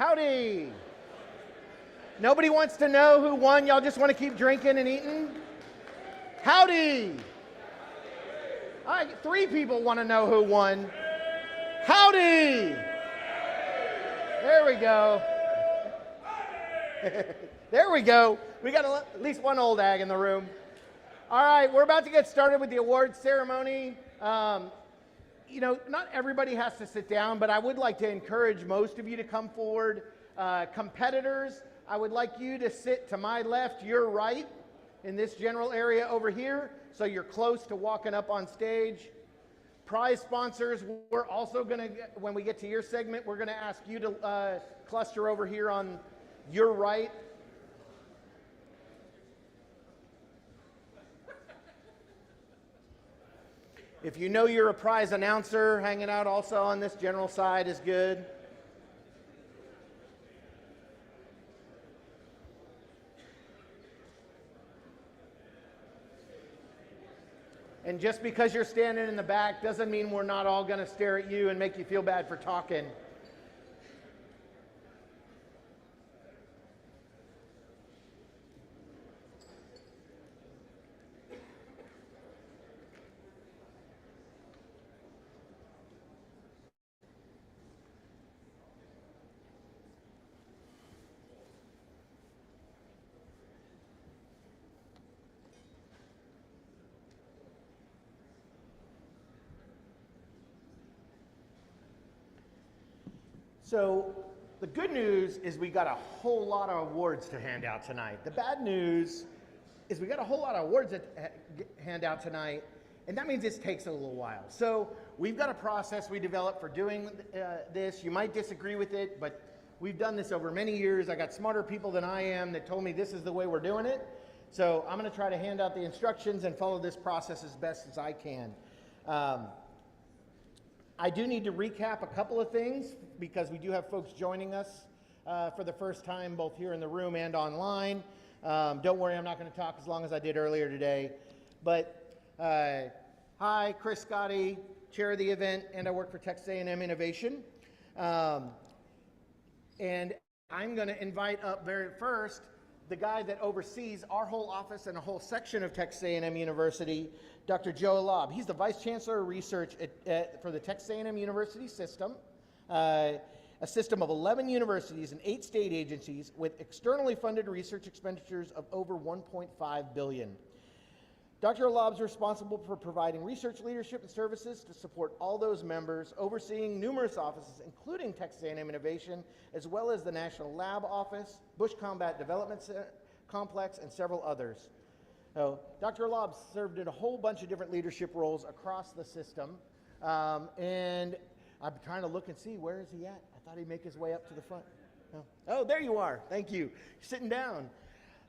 Howdy. Nobody wants to know who won. Y'all just want to keep drinking and eating? Howdy. All right, 3 people want to know who won. Howdy. There we go. There we go. We got at least one old ag in the room. All right, we're about to get started with the awards ceremony. You know, not everybody has to sit down, but I would like to encourage most of you to come forward. Competitors, I would like you to sit to my left, your right, in this general area over here, so you're close to walking up on stage. Prize sponsors, we're also going to, when we get to your segment, we're going to ask you to cluster over here on your right. If you know you're a prize announcer, hanging out also on this general side is good. And just because you're standing in the back doesn't mean we're not all going to stare at you and make you feel bad for talking. So the good news is we got a whole lot of awards to hand out tonight. The bad news is we got a whole lot of awards to hand out tonight, and that means this takes a little while. So we've got a process we developed for doing this. You might disagree with it, but we've done this over many years. I got smarter people than I am that told me this is the way we're doing it. So I'm going to try to hand out the instructions and follow this process as best as I can. I do need to recap a couple of things because we do have folks joining us for the first time, both here in the room and online. Don't worry, I'm not going to talk as long as I did earlier today. But hi, Chris Scotti, chair of the event, and I work for Texas A&M Innovation. And I'm going to invite up very first the guy that oversees our whole office and a whole section of Texas A&M University, Dr. Joe Alab. He's the Vice Chancellor of Research for the Texas A&M University system, a system of 11 universities and 8 state agencies with externally funded research expenditures of over $1.5 billion. Dr. Alab is responsible for providing research leadership and services to support all those members, overseeing numerous offices, including Texas A&M Innovation, as well as the National Lab Office, Bush Combat Development Complex, and several others. So Dr. Alab served in a whole bunch of different leadership roles across the system, and I'm trying to look and see, where is he at? I thought he'd make his way up to the front. Oh, there you are. Thank you. You're sitting down.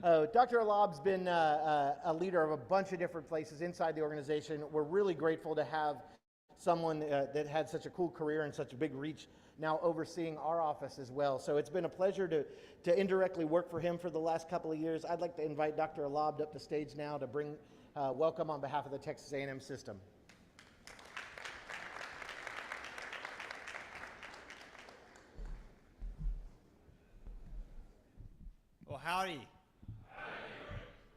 Dr. Alab's been a leader of a bunch of different places inside the organization. We're really grateful to have someone that had such a cool career and such a big reach now overseeing our office as well. So it's been a pleasure to indirectly work for him for the last couple of years. I'd like to invite Dr. Alab up the stage now to bring welcome on behalf of the Texas A&M system. Well, howdy.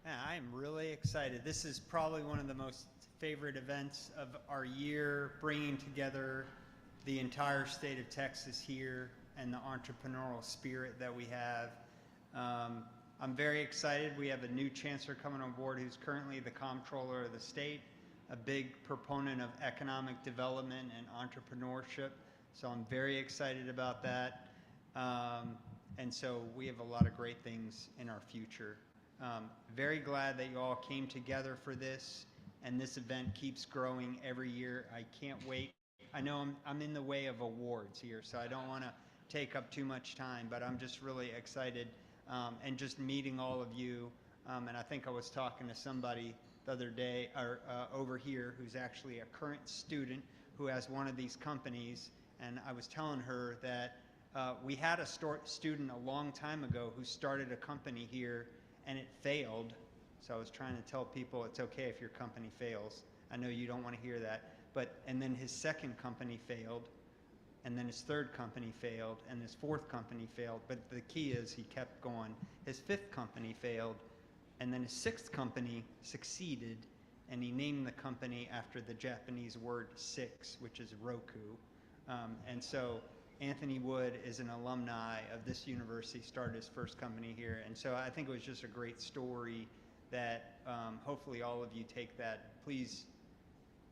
Yeah, I am really excited. This is probably one of the most favorite events of our year, bringing together the entire state of Texas here and the entrepreneurial spirit that we have. I'm very excited. We have a new chancellor coming on board who's currently the comptroller of the state, a big proponent of economic development and entrepreneurship. So I'm very excited about that. And so we have a lot of great things in our future. Very glad that you all came together for this, and this event keeps growing every year. I can't wait. I know I'm in the way of awards here, so I don't want to take up too much time, but I'm just really excited and just meeting all of you. And I think I was talking to somebody the other day over here who's actually a current student who has one of these companies, and I was telling her that we had a student a long time ago who started a company here and it failed. So I was trying to tell people it's okay if your company fails. I know you don't want to hear that. And then his second company failed, and then his third company failed, and his fourth company failed. But the key is he kept going. His fifth company failed, and then his sixth company succeeded, and he named the company after the Japanese word six, which is Roku. And so Anthony Wood is an alumni of this university, started his first company here. And so I think it was just a great story that hopefully all of you take that. Please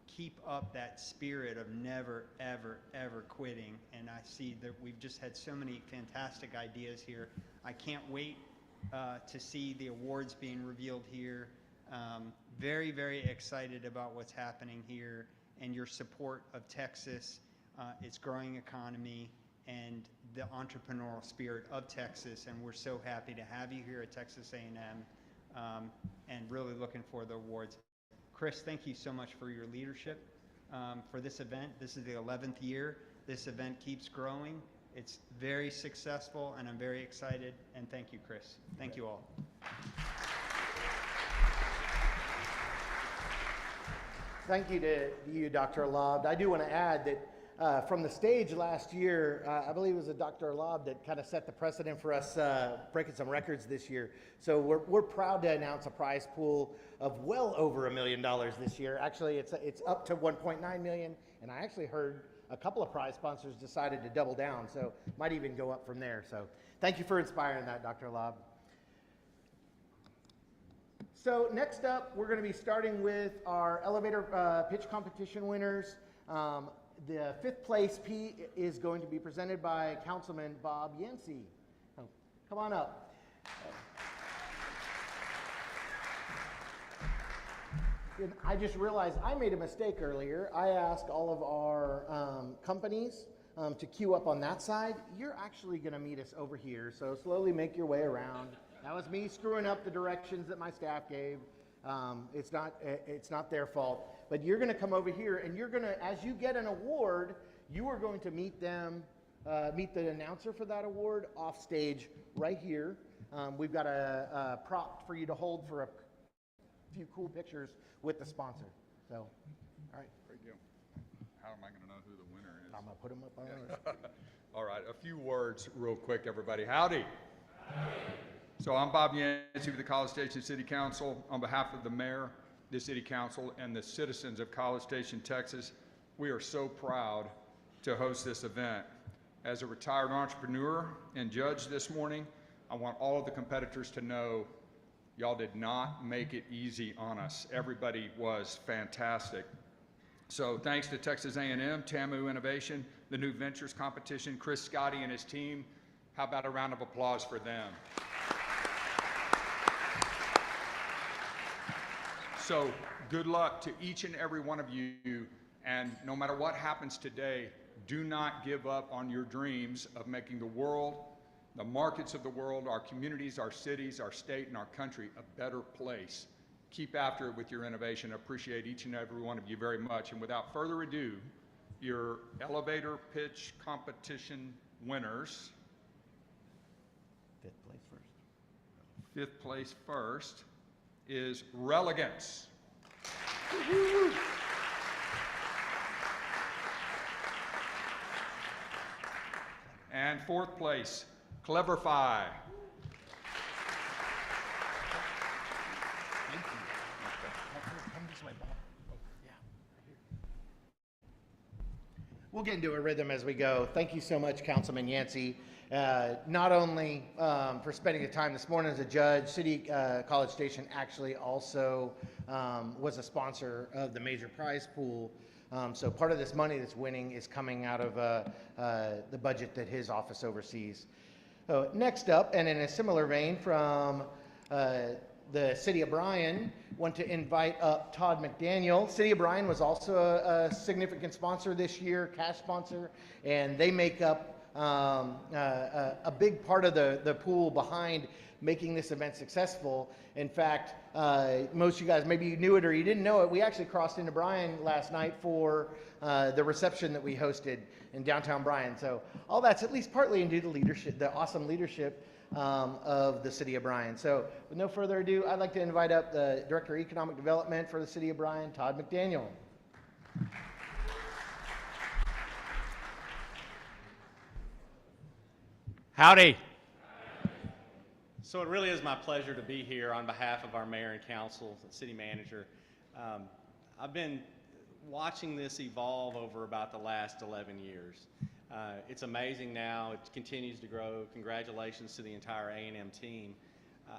keep up that spirit of never, ever, ever quitting. And I see that we've just had so many fantastic ideas here. I can't wait to see the awards being revealed here. Very, very excited about what's happening here and your support of Texas, its growing economy, and the entrepreneurial spirit of Texas. And we're so happy to have you here at Texas A&M, and really looking for the awards. Chris, thank you so much for your leadership for this event. This is the 11th year. This event keeps growing. It's very successful, and I'm very excited. And thank you, Chris. Thank you all. Thank you to you, Dr. Lobb. I do want to add that from the stage last year, I believe it was Dr. Lobb that kind of set the precedent for us breaking some records this year. So we're proud to announce a prize pool of well over $1 million this year. Actually, it's up to 1.9 million, and I actually heard a couple of prize sponsors decided to double down, so might even go up from there. So thank you for inspiring that, Dr. Lobb. So next up, we're going to be starting with our elevator pitch competition winners. The fifth place P is going to be presented by Councilman Bob Yancey. Oh, come on up. And I just realized I made a mistake earlier. I asked all of our companies to queue up on that side. You're actually going to meet us over here, so slowly make your way around. That was me screwing up the directions that my staff gave. It's not their fault. But you're going to come over here, and you're going to, as you get an award, you are going to meet them, meet the announcer for that award off stage right here. We've got a prop for you to hold for a few cool pictures with the sponsor. So, all right. Great deal. How am I going to know who the winner is? I'm going to put them up on ours. All right, a few words real quick, everybody. Howdy. Howdy. So I'm Bob Yancey with the College Station City Council. On behalf of the mayor, the city council, and the citizens of College Station, Texas, we are so proud to host this event. As a retired entrepreneur and judge this morning, I want all of the competitors to know y'all did not make it easy on us. Everybody was fantastic. So thanks to Texas A&M, TAMU Innovation, the New Ventures Competition, Chris Scotti and his team. How about a round of applause for them? So good luck to each and every one of you, and no matter what happens today, do not give up on your dreams of making the world, the markets of the world, our communities, our cities, our state, and our country a better place. Keep after it with your innovation. I appreciate each and every one of you very much. And without further ado, your elevator pitch competition winners. Fifth place first. Fifth place first is Relegance. And fourth place, Cleverfy. We'll get into a rhythm as we go. Thank you so much, Councilman Yancey. Not only for spending the time this morning as a judge, City College Station actually also was a sponsor of the major prize pool. So part of this money that's winning is coming out of the budget that his office oversees. Next up, and in a similar vein from the City of Bryan, want to invite up Todd McDaniel. City of Bryan was also a significant sponsor this year, cash sponsor, and they make up a big part of the pool behind making this event successful. In fact, most of you guys, maybe you knew it or you didn't know it, we actually crossed into Bryan last night for the reception that we hosted in downtown Bryan. So all that's at least partly due to leadership, the awesome leadership of the City of Bryan. So with no further ado, I'd like to invite up the Director of Economic Development for the City of Bryan, Todd McDaniel. Howdy. So it really is my pleasure to be here on behalf of our mayor and council, the city manager. I've been watching this evolve over about the last 11 years. It's amazing now. It continues to grow. Congratulations to the entire A&M team.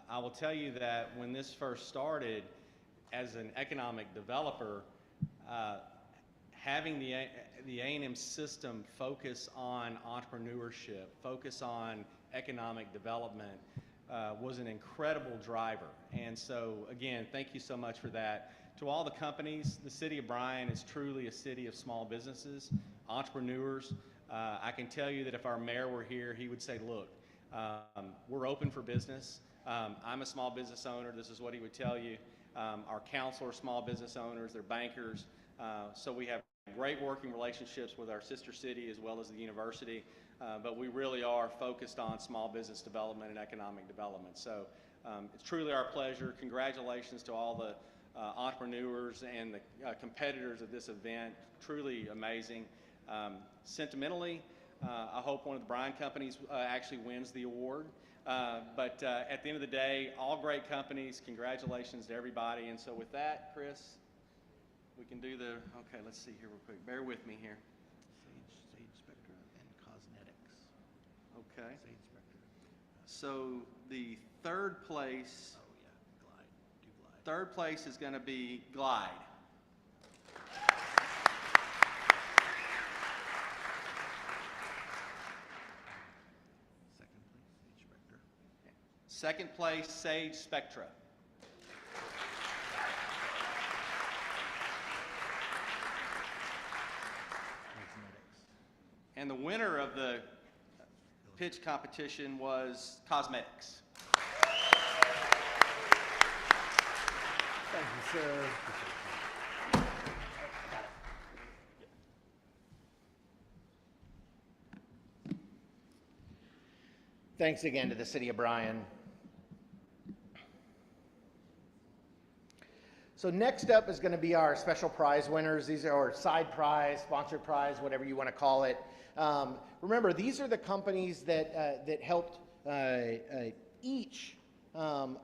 I will tell you that when this first started, as an economic developer, having the A&M system focus on entrepreneurship, focus on economic development, was an incredible driver. And so, again, thank you so much for that. To all the companies, the city of Bryan is truly a city of small businesses, entrepreneurs. I can tell you that if our mayor were here, he would say, look, we're open for business. I'm a small business owner. This is what he would tell you. Our council are small business owners. They're bankers. So we have great working relationships with our sister city as well as the university. But we really are focused on small business development and economic development. So it's truly our pleasure. Congratulations to all the entrepreneurs and the competitors of this event. Truly amazing. Sentimentally, I hope one of the Bryan companies actually wins the award. But at the end of the day, all great companies. Congratulations to everybody. And so with that, Chris, we can do the, okay, let's see here real quick. Bear with me here. Sage Spectra and Cosmetics. Okay. Sage Spectra. So the third place, Oh yeah, Glide. Do Glide. third place is going to be Glide. Second place, Sage Spectra. Second place, Sage Spectra. Cosmetics. And the winner of the pitch competition was Cosmetics. Thank you, sir. Thanks again to the City of Bryan. So next up is going to be our special prize winners. These are our side prize, sponsored prize, whatever you want to call it. Remember, these are the companies that helped each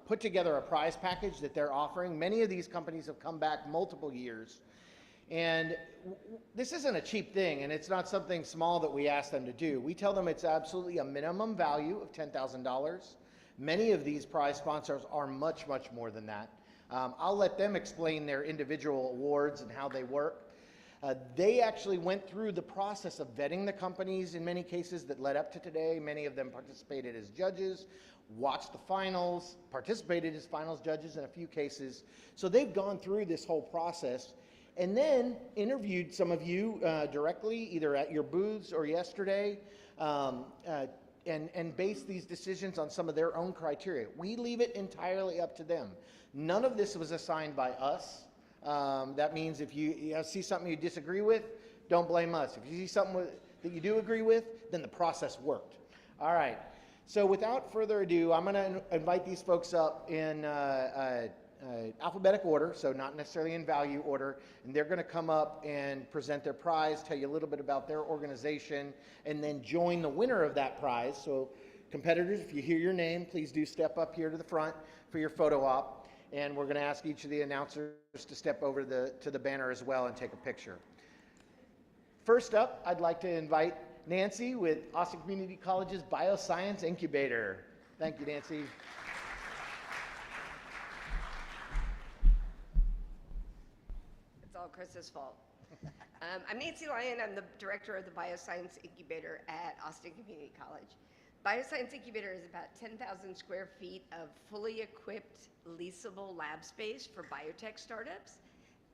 put together a prize package that they're offering. Many of these companies have come back multiple years. And this isn't a cheap thing, and it's not something small that we ask them to do. We tell them it's absolutely a minimum value of $10,000. Many of these prize sponsors are much, much more than that. I'll let them explain their individual awards and how they work. They actually went through the process of vetting the companies in many cases that led up to today. Many of them participated as judges, watched the finals, participated as finals judges in a few cases. So they've gone through this whole process and then interviewed some of you directly, either at your booths or yesterday, and based these decisions on some of their own criteria. We leave it entirely up to them. None of this was assigned by us. That means if you see something you disagree with, don't blame us. If you see something that you do agree with, then the process worked. All right. So without further ado, I'm going to invite these folks up in alphabetic order, so not necessarily in value order, and they're going to come up and present their prize, tell you a little bit about their organization, and then join the winner of that prize. So competitors, if you hear your name, please do step up here to the front for your photo op. And we're going to ask each of the announcers to step over to the banner as well and take a picture. First up, I'd like to invite Nancy with Austin Community College's Bioscience Incubator. Thank you, Nancy. It's all Chris's fault. I'm Nancy Lyon. I'm the director of the Bioscience Incubator at Austin Community College. Bioscience Incubator is about 10,000 square feet of fully equipped, leasable lab space for biotech startups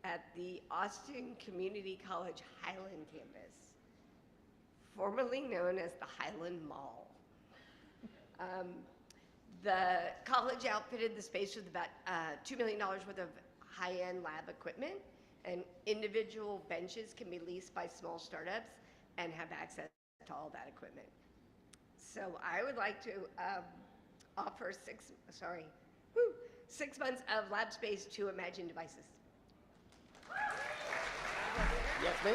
at the Austin Community College Highland campus, formerly known as the Highland Mall. The college outfitted the space with about $2 million worth of high-end lab equipment, and individual benches can be leased by small startups and have access to all that equipment. So I would like to offer 6 months of lab space to Imagine Devices. Yes, ma'am.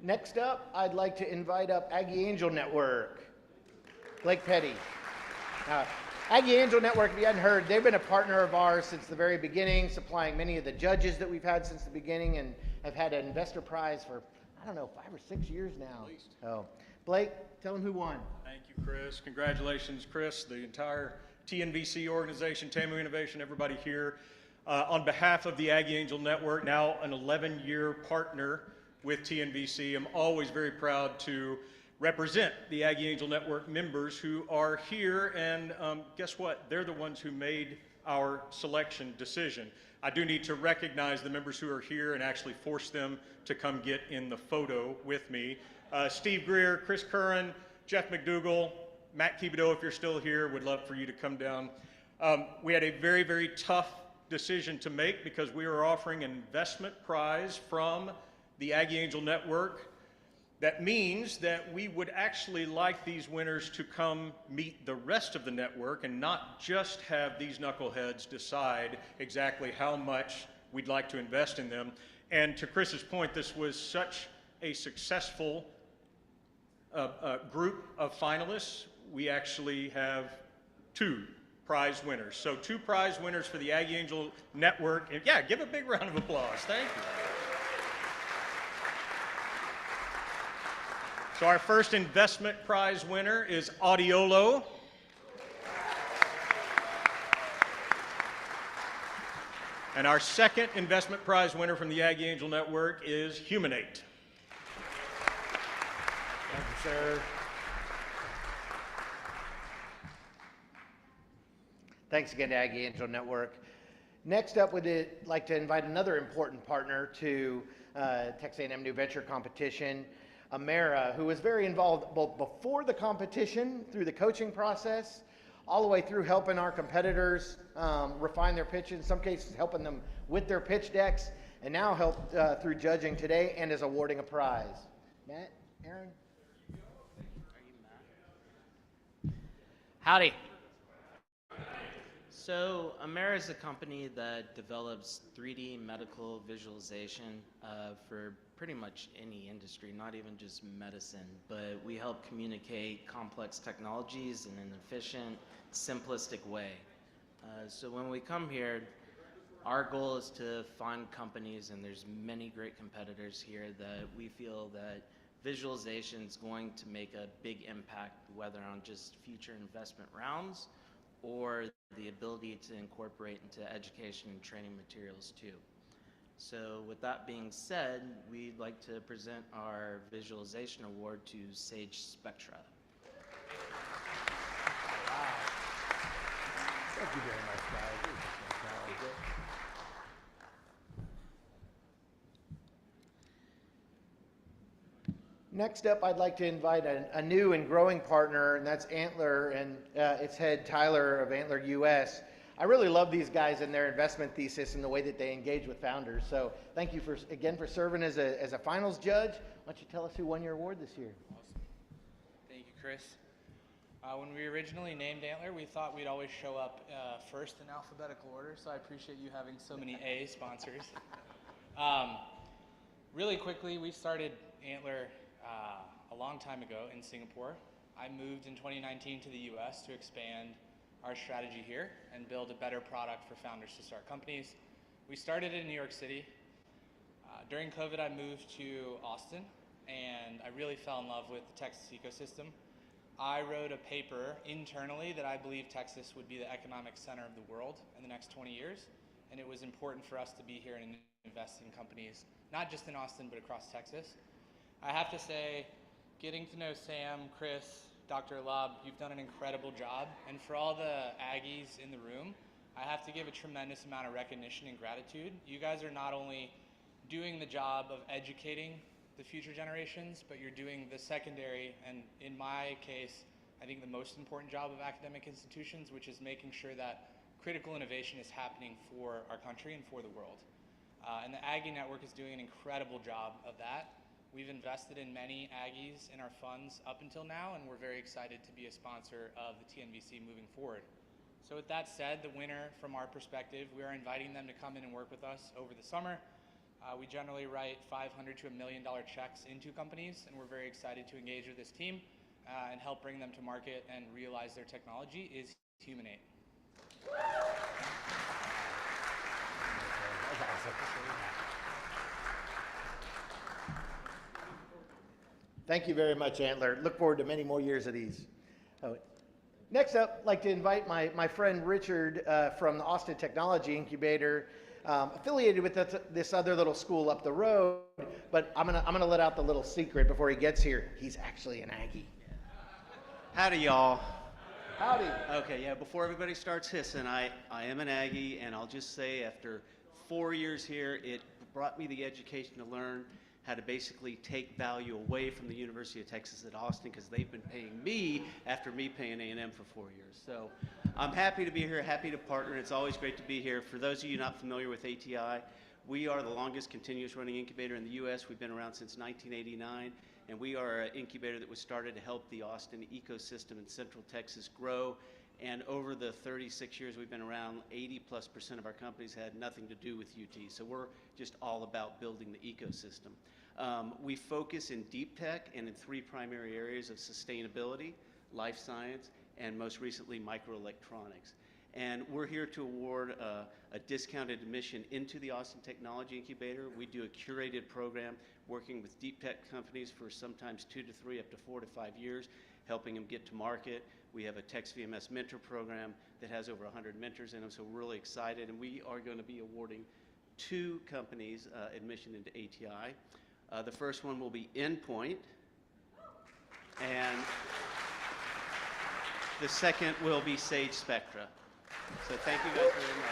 Next up, I'd like to invite up Aggie Angel Network, Blake Petty. Aggie Angel Network, if you hadn't heard, they've been a partner of ours since the very beginning, supplying many of the judges that we've had since the beginning, and have had an investor prize for, I don't know, 5 or 6 years now. So, Blake, tell them who won. Thank you, Chris. Congratulations, Chris, the entire TNVC organization, TAMU Innovation, everybody here. On behalf of the Aggie Angel Network, now an 11-year partner with TNVC, I'm always very proud to represent the Aggie Angel Network members who are here, and guess what? They're the ones who made our selection decision. I do need to recognize the members who are here and actually force them to come get in the photo with me. Steve Greer, Chris Curran, Jeff McDougall, Matt Kibido, if you're still here, would love for you to come down. We had a very, very tough decision to make because we were offering an investment prize from the Aggie Angel Network. That means that we would actually like these winners to come meet the rest of the network and not just have these knuckleheads decide exactly how much we'd like to invest in them. And to Chris's point, this was such a successful group of finalists. We actually have 2 prize winners. So 2 prize winners for the Aggie Angel Network. And yeah, give a big round of applause. Thank you. So our first investment prize winner is Audiolo. And our second investment prize winner from the Aggie Angel Network is Humanate. Thank you, sir. Thanks again to Aggie Angel Network. Next up, we'd like to invite another important partner to Texas A&M New Venture Competition, Amera, who was very involved both before the competition, through the coaching process, all the way through helping our competitors refine their pitch, in some cases helping them with their pitch decks, and now helped through judging today and is awarding a prize. Matt, Aaron? Howdy. So Amera is a company that develops 3D medical visualization for pretty much any industry, not even just medicine, but we help communicate complex technologies in an efficient, simplistic way. So when we come here, our goal is to find companies, and there's many great competitors here, that we feel that visualization is going to make a big impact, whether on just future investment rounds or the ability to incorporate into education and training materials too. So with that being said, we'd like to present our visualization award to Sage Spectra. Thank you very much, guys. Next up, I'd like to invite a new and growing partner, and that's Antler and its head, Tyler of Antler US. I really love these guys and their investment thesis and the way that they engage with founders. So thank you again for serving as a finals judge. Why don't you tell us who won your award this year? Awesome. Thank you, Chris. When we originally named Antler, we thought we'd always show up first in alphabetical order, so I appreciate you having so many A sponsors. Really quickly, we started Antler a long time ago in Singapore. I moved in 2019 to the US to expand our strategy here and build a better product for founders to start companies. We started in New York City. During COVID, I moved to Austin, and I really fell in love with the Texas ecosystem. I wrote a paper internally that I believe Texas would be the economic center of the world in the next 20 years, and it was important for us to be here and invest in companies, not just in Austin, but across Texas. I have to say, getting to know Sam, Chris, Dr. Lob, you've done an incredible job. And for all the Aggies in the room, I have to give a tremendous amount of recognition and gratitude. You guys are not only doing the job of educating the future generations, but you're doing the secondary, and in my case, I think the most important job of academic institutions, which is making sure that critical innovation is happening for our country and for the world. And the Aggie Network is doing an incredible job of that. We've invested in many Aggies in our funds up until now, and we're very excited to be a sponsor of the TNVC moving forward. So with that said, the winner from our perspective, we are inviting them to come in and work with us over the summer. We generally write $500 to $1 million checks into companies, and we're very excited to engage with this team and help bring them to market and realize their technology is Humanate. Thank you very much, Antler. Look forward to many more years of these. Oh, next up, I'd like to invite my friend Richard from the Austin Technology Incubator, affiliated with this other little school up the road, but I'm gonna let out the little secret before he gets here. He's actually an Aggie. Howdy, y'all. Howdy. Okay, yeah, before everybody starts hissing, I am an Aggie, and I'll just say after 4 years here, it brought me the education to learn how to basically take value away from the University of Texas at Austin, because they've been paying me after me paying A&M for 4 years. So I'm happy to be here, happy to partner. It's always great to be here. For those of you not familiar with ATI, we are the longest continuous running incubator in the U.S. We've been around since 1989, and we are an incubator that was started to help the Austin ecosystem in Central Texas grow. And over the 36 years we've been around, 80+% of our companies had nothing to do with UT. So we're just all about building the ecosystem. We focus in deep tech and in 3 primary areas of sustainability, life science, and most recently microelectronics. And we're here to award a discounted admission into the Austin Technology Incubator. We do a curated program working with deep tech companies for sometimes 2 to 3, up to 4 to 5 years, helping them get to market. We have a TextVMS mentor program that has over 100 mentors in them, so we're really excited. And we are going to be awarding 2 companies admission into ATI. The first one will be Endpoint, and the second will be Sage Spectra. So thank you guys very much.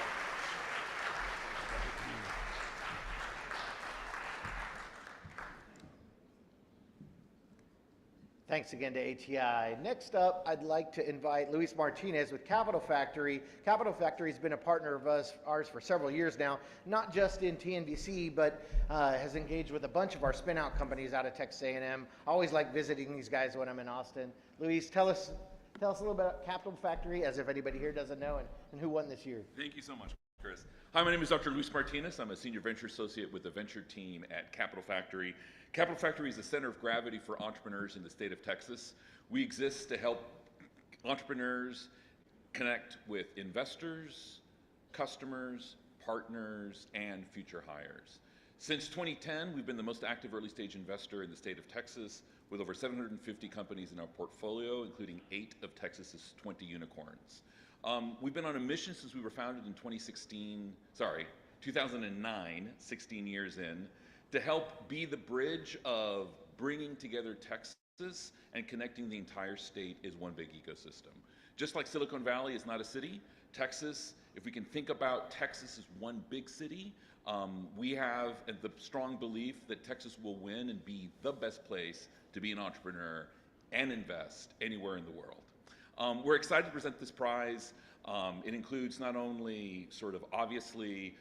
Thanks again to ATI. Next up, I'd like to invite Luis Martinez with Capital Factory. Capital Factory has been a partner of ours for several years now, not just in TNVC, but has engaged with a bunch of our spin-out companies out of Texas A&M. I always like visiting these guys when I'm in Austin. Luis, tell us a little bit about Capital Factory, as if anybody here doesn't know, and who won this year. Thank you so much, Chris. Hi, my name is Dr. Luis Martinez. I'm a senior venture associate with the venture team at Capital Factory. Capital Factory is the center of gravity for entrepreneurs in the state of Texas. We exist to help entrepreneurs connect with investors, customers, partners, and future hires. Since 2010, we've been the most active early stage investor in the state of Texas, with over 750 companies in our portfolio, including 8 of Texas's 20 unicorns. We've been on a mission since we were founded in 2009, 16 years in, to help be the bridge of bringing together Texas and connecting the entire state as one big ecosystem. Just like Silicon Valley is not a city, Texas, if we can think about Texas as one big city, we have the strong belief that Texas will win and be the best place to be an entrepreneur and invest anywhere in the world. We're excited to present this prize. It includes not only sort of obviously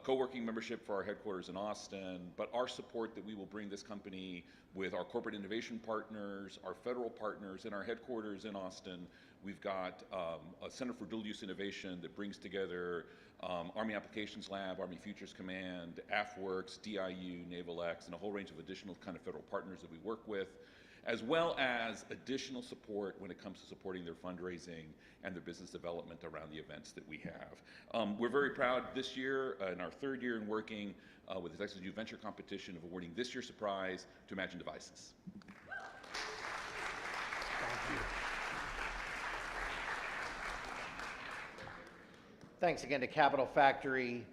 co-working membership for our headquarters in Austin, but our support that we will bring this company with our corporate innovation partners, our federal partners, and our headquarters in Austin. We've got a Center for Dual Use Innovation that brings together Army Applications Lab, Army Futures Command, AFWorks, DIU, Naval X, and a whole range of additional kind of federal partners that we work with, as well as additional support when it comes to supporting their fundraising and their business development around the events that we have. We're very proud this year, in our 3rd year in working with the Texas Youth Venture Competition, of awarding this year's prize to Imagine Devices. Thank you. Thanks again to Capital Factory.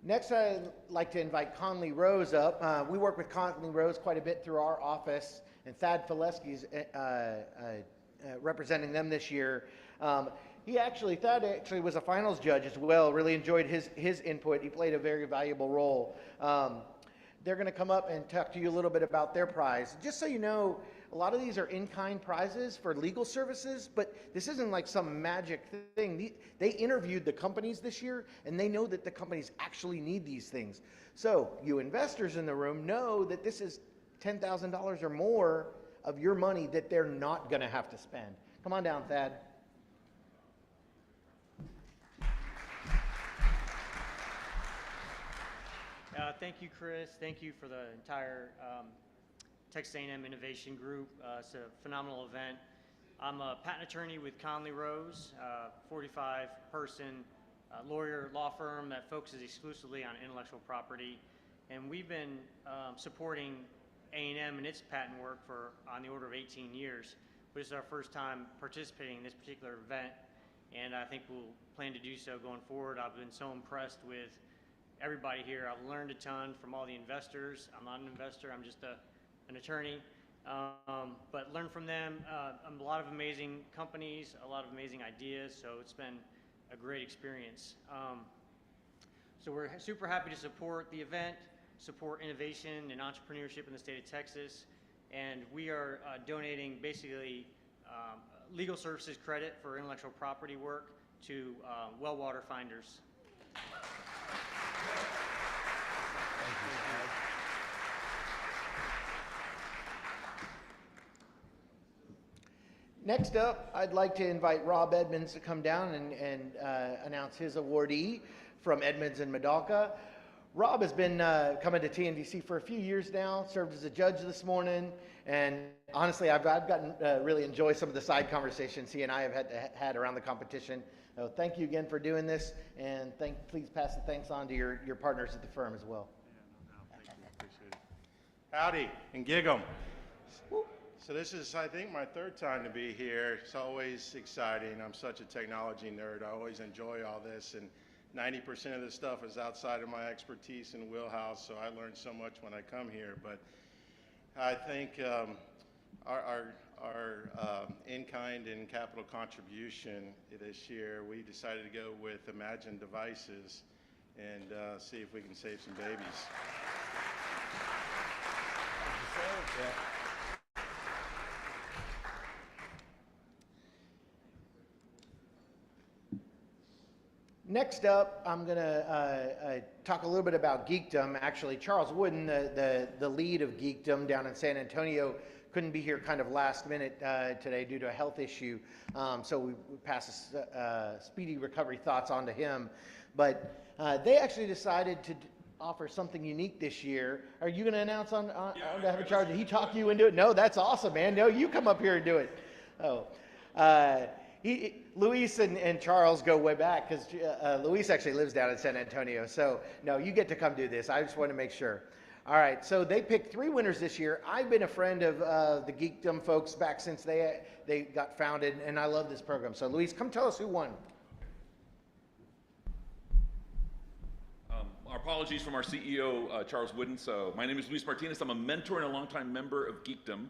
Next, I'd like to invite Conley Rose up. We work with Conley Rose quite a bit through our office, and Thad Fileski's representing them this year. Thad actually was a finals judge as well. Really enjoyed his input. He played a very valuable role. They're going to come up and talk to you a little bit about their prize. Just so you know, a lot of these are in-kind prizes for legal services, but this isn't like some magic thing. They interviewed the companies this year, and they know that the companies actually need these things. So you investors in the room know that this is $10,000 or more of your money that they're not going to have to spend. Come on down, Thad. Thank thank you, Chris. Thank you for the entire Texas A&M Innovation Group. It's a phenomenal event. I'm a patent attorney with Conley Rose, 45-person lawyer law firm that focuses exclusively on intellectual property. And we've been supporting A&M and its patent work for on the order of 18 years. But it's our first time participating in this particular event, and I think we'll plan to do so going forward. I've been so impressed with everybody here. I've learned a ton from all the investors. I'm not an investor, I'm just an attorney. But learn from them, a lot of amazing companies, a lot of amazing ideas, so it's been a great experience. So we're super happy to support the event, support innovation and entrepreneurship in the state of Texas, and we are donating basically legal services credit for intellectual property work to well water finders. Next up, I'd like to invite Rob Edmonds to come down and announce his awardee from Edmonds and Medalka. Rob has been coming to TNVC for a few years now, served as a judge this morning, and honestly, I've gotten really enjoy some of the side conversations he and I have had around the competition. So thank you again for doing this, and please pass the thanks on to your partners at the firm as well. Yeah, no doubt. Thank you. Appreciate it. Howdy and gig 'em. So this is, I think, my third time to be here. It's always exciting. I'm such a technology nerd. I always enjoy all this, and 90% of this stuff is outside of my expertise and wheelhouse, so I learn so much when I come here. But I think our in-kind and capital contribution this year, we decided to go with Imagine Devices and see if we can save some babies. Next up, I'm going to talk a little bit about Geekdom. Actually, Charles Wooden, the lead of Geekdom down in San Antonio, couldn't be here kind of last minute today due to a health issue. So we pass speedy recovery thoughts on to him. But they actually decided to offer something unique this year. Are you going to announce on behalf of Charles? Did he talk you into it? No, that's awesome, man. No, you come up here and do it. Oh. Luis and Charles go way back because Luis actually lives down in San Antonio. So, no, you get to come do this. I just want to make sure. All right, so they picked 3 winners this year. I've been a friend of the Geekdom folks back since they got founded, and I love this program. So, Luis, come tell us who won. Our apologies from our CEO, Charles Wooden. So my name is Luis Martinez. I'm a mentor and a longtime member of Geekdom.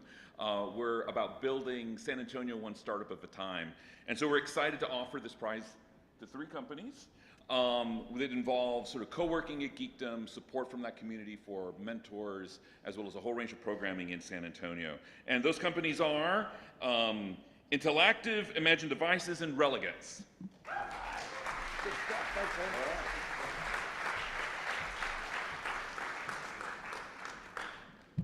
We're about building San Antonio one startup at a time. And so we're excited to offer this prize to 3 companies that involve sort of co-working at Geekdom, support from that community for mentors, as well as a whole range of programming in San Antonio. And those companies are Intellactive, Imagine Devices, and Relegance. Good stuff. Thanks, man.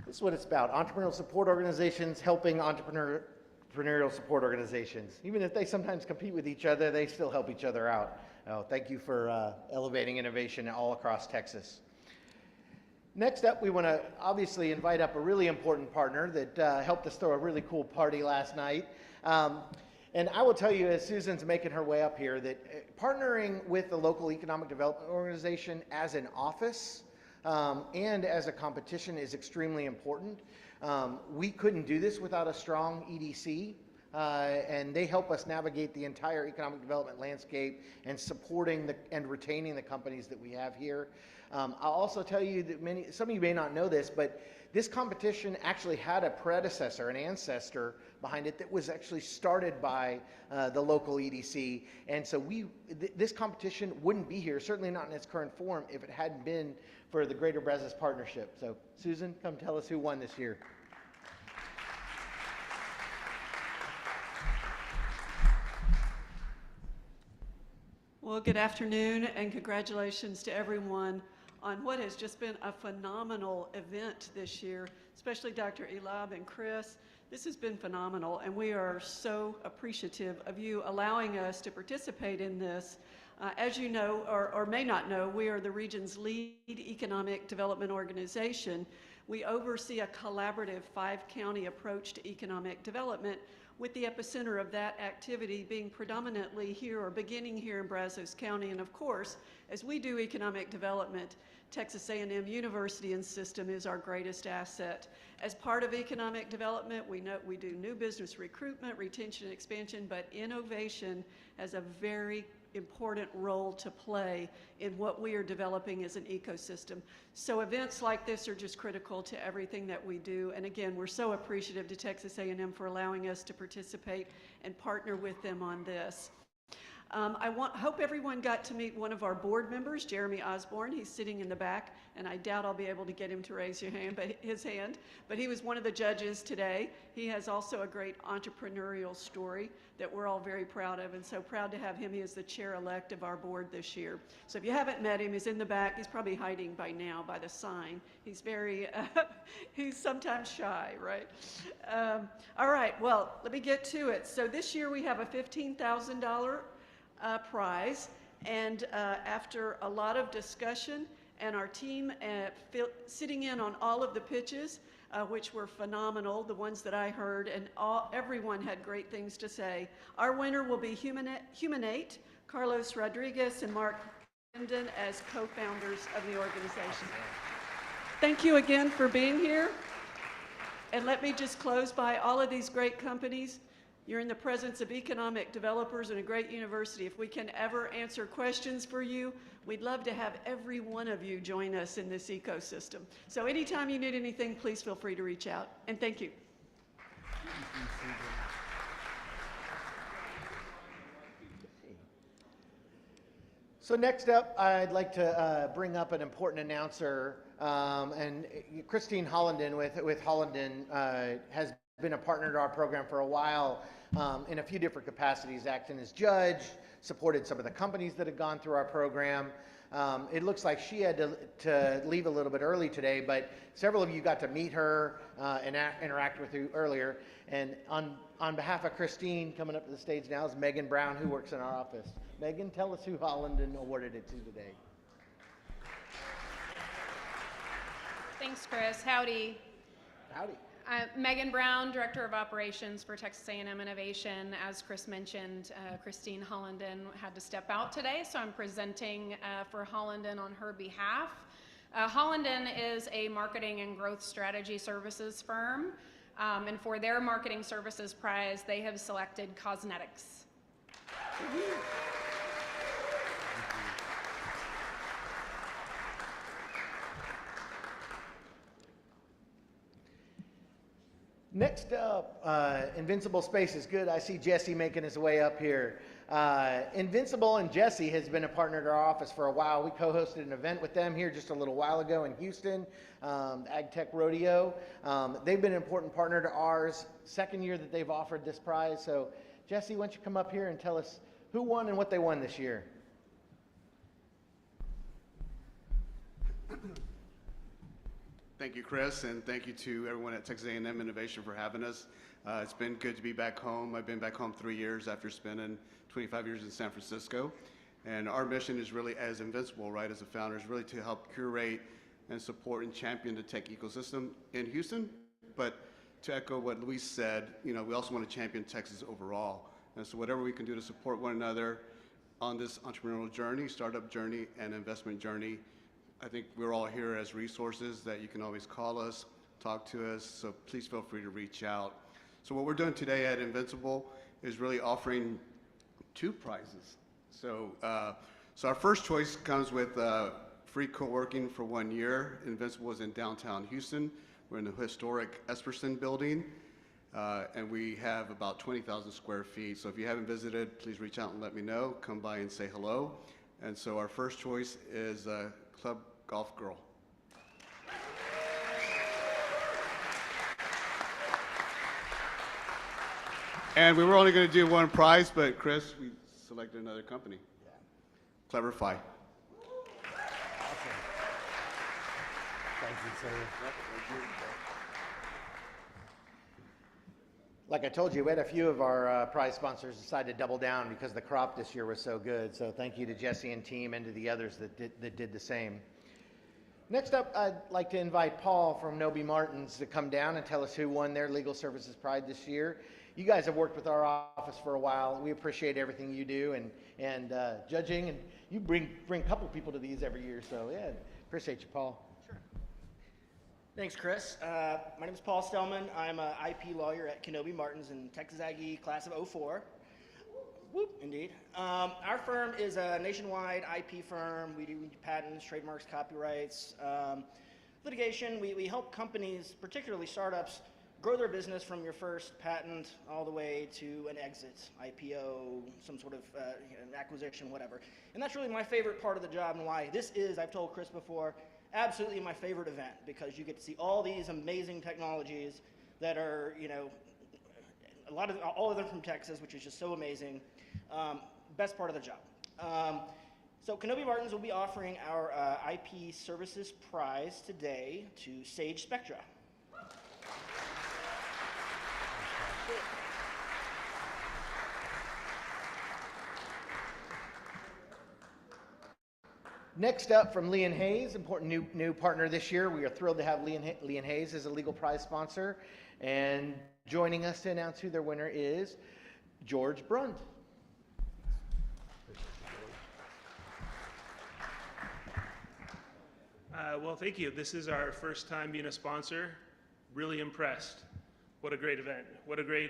This is what it's about. Entrepreneurial support organizations helping entrepreneurial support organizations. Even if they sometimes compete with each other, they still help each other out. Oh, thank you for elevating innovation all across Texas. Next up, we want to obviously invite up a really important partner that helped us throw a really cool party last night. And I will tell you, as Susan's making her way up here, that partnering with the local economic development organization as an office and as a competition is extremely important. We couldn't do this without a strong EDC, and they help us navigate the entire economic development landscape and supporting and retaining the companies that we have here. I'll also tell you that some of you may not know this, but this competition actually had a predecessor, an ancestor behind it that was actually started by the local EDC. And so this competition wouldn't be here, certainly not in its current form, if it hadn't been for the Greater Brazos Partnership. So Susan, come tell us who won this year. Well, good afternoon and congratulations to everyone on what has just been a phenomenal event this year, especially Dr. Elab and Chris. This has been phenomenal, and we are so appreciative of you allowing us to participate in this. As you know, or may not know, we are the region's lead economic development organization. We oversee a collaborative 5-county approach to economic development, with the epicenter of that activity being predominantly here or beginning here in Brazos County. And of course, as we do economic development, Texas A&M University and System is our greatest asset. As part of economic development, we do new business recruitment, retention, and expansion, but innovation has a very important role to play in what we are developing as an ecosystem. So events like this are just critical to everything that we do. And again, we're so appreciative to Texas A&M for allowing us to participate and partner with them on this. Hope everyone got to meet one of our board members, Jeremy Osborne. He's sitting in the back, and I doubt I'll be able to get him to raise his hand, but he was one of the judges today. He has also a great entrepreneurial story that we're all very proud of, and so proud to have him. He is the chair-elect of our board this year. So if you haven't met him, he's in the back. He's probably hiding by now by the sign. He's very, he's sometimes shy, right? All right, well, let me get to it. So this year we have a $15,000 prize, and after a lot of discussion and our team sitting in on all of the pitches, which were phenomenal, the ones that I heard, and everyone had great things to say. Our winner will be Humanate, Carlos Rodriguez and Mark Linden as co-founders of the organization. Thank you again for being here. And let me just close by all of these great companies. You're in the presence of economic developers and a great university. If we can ever answer questions for you, we'd love to have every one of you join us in this ecosystem. So anytime you need anything, please feel free to reach out. And thank you. So next up, I'd like to bring up an important announcer. And Christine Hollenden with Hollenden has been a partner to our program for a while in a few different capacities, acting as judge, supported some of the companies that have gone through our program. It looks like she had to leave a little bit early today, but several of you got to meet her and interact with her earlier. And on behalf of Christine, coming up to the stage now is Megan Brown, who works in our office. Megan, tell us who Hollenden awarded it to today. Thanks, Chris. Howdy. Howdy. Megan Brown, Director of Operations for Texas A&M Innovation. As Chris mentioned, Christine Hollenden had to step out today, so I'm presenting for Hollenden on her behalf. Hollenden is a marketing and growth strategy services firm, and for their marketing services prize, they have selected cosmetics. Next up, Invincible Spaces. Good, I see Jesse making his way up here. Invincible and Jesse has been a partner to our office for a while. We co-hosted an event with them here just a little while ago in Houston, the Ag Tech Rodeo. They've been an important partner to ours, second year that they've offered this prize. So Jesse, why don't you come up here and tell us who won and what they won this year? Thank you, Chris, and thank you to everyone at Texas A&M Innovation for having us. It's been good to be back home. I've been back home 3 years after spending 25 years in San Francisco. And our mission is really, as Invincible, right, as a founder, is really to help curate and support and champion the tech ecosystem in Houston. But to echo what Luis said, we also want to champion Texas overall. And so whatever we can do to support one another on this entrepreneurial journey, startup journey, and investment journey, I think we're all here as resources that you can always call us, talk to us, so please feel free to reach out. So what we're doing today at Invincible is really offering 2 prizes. So our first choice comes with free co-working for 1 year. Invincible is in downtown Houston. We're in the historic Esperson building, and we have about 20,000 square feet. So if you haven't visited, please reach out and let me know. Come by and say hello. And so our first choice is Club Golf Girl. And we were only going to do 1 prize, but Chris, we selected another company. Yeah. Cleverify. Awesome. Thank you, sir. Like I told you, we had a few of our prize sponsors decide to double down because the crop this year was so good. So thank you to Jesse and team and to the others that did the same. Next up, I'd like to invite Paul from Noby Martins to come down and tell us who won their Legal Services Pride this year. You guys have worked with our office for a while. We appreciate everything you do and judging, and you bring a couple people to these every year. So yeah, appreciate you, Paul. Thanks, Chris. My name is Paul Stellman. I'm an IP lawyer at Kenobi Martins in Texas Aggie class of '04. Whoop, indeed. Our firm is a nationwide IP firm. We do patents, trademarks, copyrights, litigation. We help companies, particularly startups, grow their business from your first patent all the way to an exit, IPO, some sort of an acquisition, whatever. And that's really my favorite part of the job and why this is, I've told Chris before, absolutely my favorite event, because you get to see all these amazing technologies that are, you know, all of them from Texas, which is just so amazing. Best part of the job. So Kenobi Martins will be offering our IP Services Prize today to Sage Spectra. Next up from Lee & Hayes, important new partner this year. We are thrilled to have Lee & Hayes as a legal prize sponsor. And joining us to announce who their winner is George Brund. Well, thank you. This is our first time being a sponsor. Really impressed. What a great event. What a great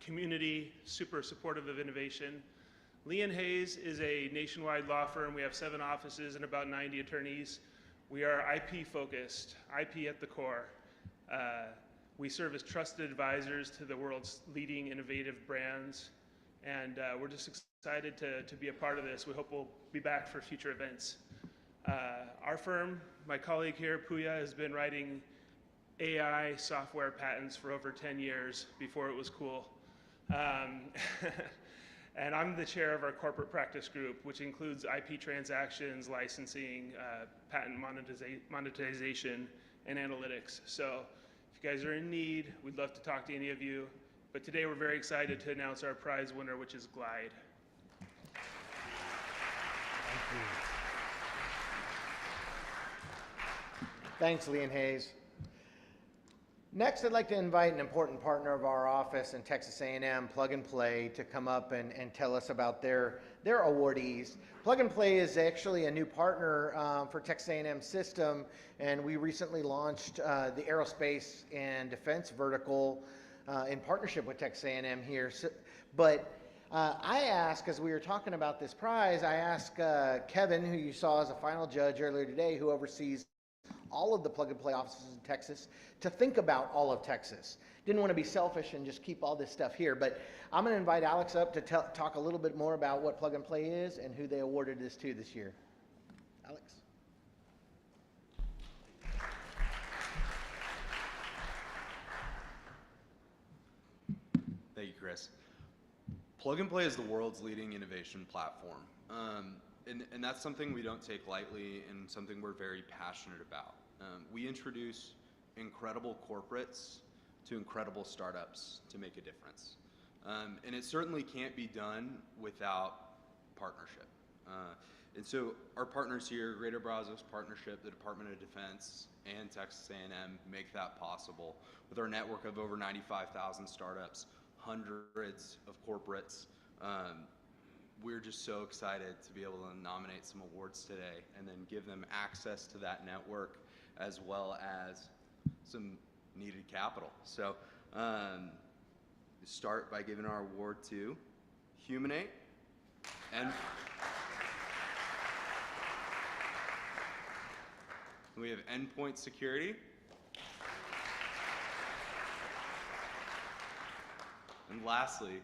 community, super supportive of innovation. Lee & Hayes is a nationwide law firm. We have 7 offices and about 90 attorneys. We are IP focused, IP at the core. We serve as trusted advisors to the world's leading innovative brands. And we're just excited to be a part of this. We hope we'll be back for future events. Our firm, my colleague here, Puya, has been writing AI software patents for over 10 years before it was cool. And I'm the chair of our corporate practice group, which includes IP transactions, licensing, patent monetization, and analytics. So if you guys are in need, we'd love to talk to any of you. But today we're very excited to announce our prize winner, which is Glide. Thank you. Thanks, Lee & Hayes. Next, I'd like to invite an important partner of our office in Texas A&M, Plug and Play, to come up and tell us about their awardees. Plug and Play is actually a new partner for Texas A&M system, and we recently launched the aerospace and defense vertical in partnership with Texas A&M here. I asked, as we were talking about this prize, I asked Kevin, who you saw as a final judge earlier today, who oversees all of the Plug and Play offices in Texas, to think about all of Texas. Didn't want to be selfish and just keep all this stuff here, but I'm going to invite Alex up to talk a little bit more about what Plug and Play is and who they awarded this to this year. Alex. Thank you, Chris. Plug and Play is the world's leading innovation platform. And that's something we don't take lightly and something we're very passionate about. We introduce incredible corporates to incredible startups to make a difference. And it certainly can't be done without partnership. And so our partners here, Greater Brazos Partnership, the Department of Defense, and Texas A&M make that possible with our network of over 95,000 startups, hundreds of corporates. We're just so excited to be able to nominate some awards today and then give them access to that network as well as some needed capital. So start by giving our award to Humanate and we have Endpoint Security and lastly,